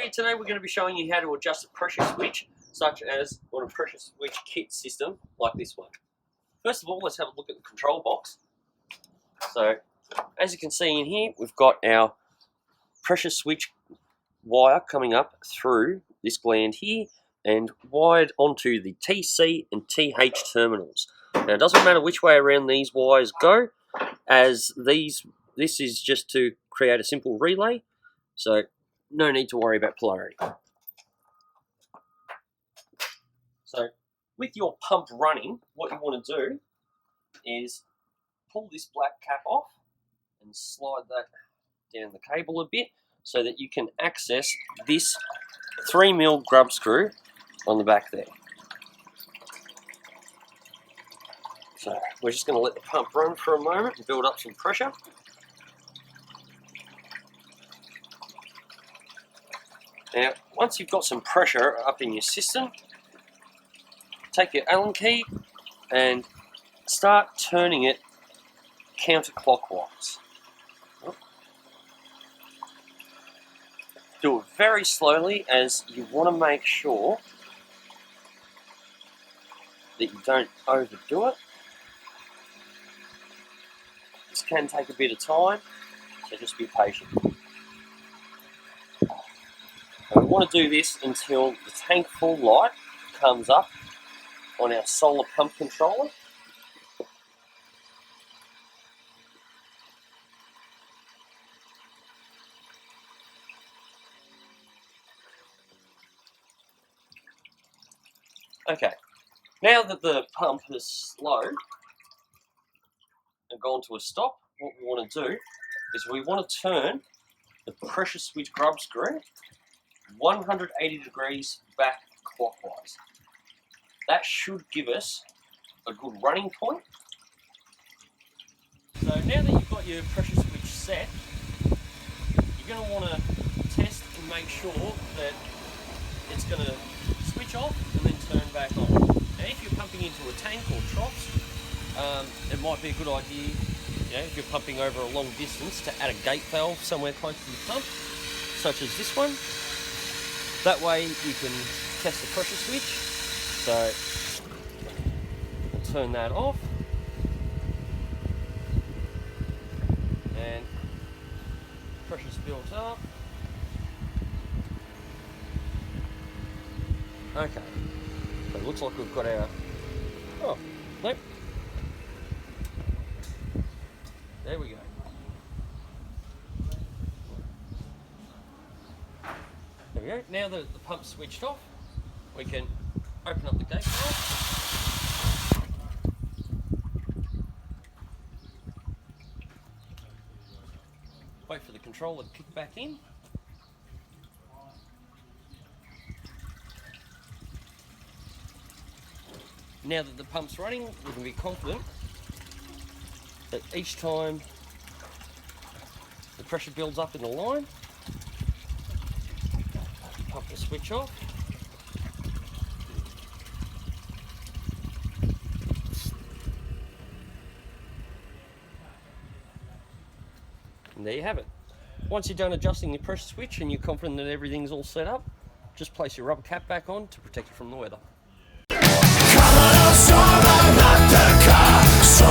Okay, today we're going to be showing you how to adjust a pressure switch, such as on a pressure switch kit system like this one. First of all, let's have a look at the control box. So, as you can see in here, we've got our pressure switch wire coming up through this gland here and wired onto the TC and TH terminals. Now, it doesn't matter which way around these wires go, as this is just to create a simple relay, so no need to worry about polarity. So, with your pump running, what you want to do is pull this black cap off and slide that down the cable a bit so that you can access this 3mm grub screw on the back there. So we're just going to let the pump run for a moment and build up some pressure. Now, once you've got some pressure up in your system, take your Allen key and start turning it counterclockwise. Do it very slowly, as you want to make sure that you don't overdo it. This can take a bit of time, so just be patient. And we want to do this until the tank full light comes up on our solar pump controller. Okay, now that the pump has slowed and gone to a stop, what we want to do is we want to turn the pressure switch grub screw 180 degrees back clockwise. That should give us a good running point. So now that you've got your pressure switch set, you're going to want to test and make sure that it's going to switch off and then turn back on. Now, if you're pumping into a tank or troughs, it might be a good idea, if you're pumping over a long distance, to add a gate valve somewhere close to the pump, such as this one. That way you can test the pressure switch. So we'll turn that off, and pressure's built up. Okay, so it looks like we've got our, oh, nope. There we go. There we go. Now that the pump's switched off, we can open up the gate valve. Wait for the controller to kick back in. Now that the pump's running, we can be confident that each time the pressure builds up in the line, pump will switch off. And there you have it. Once you're done adjusting your pressure switch and you're confident that everything's all set up, just place your rubber cap back on to protect it from the weather. Come on, I'll start, I'm not the car. So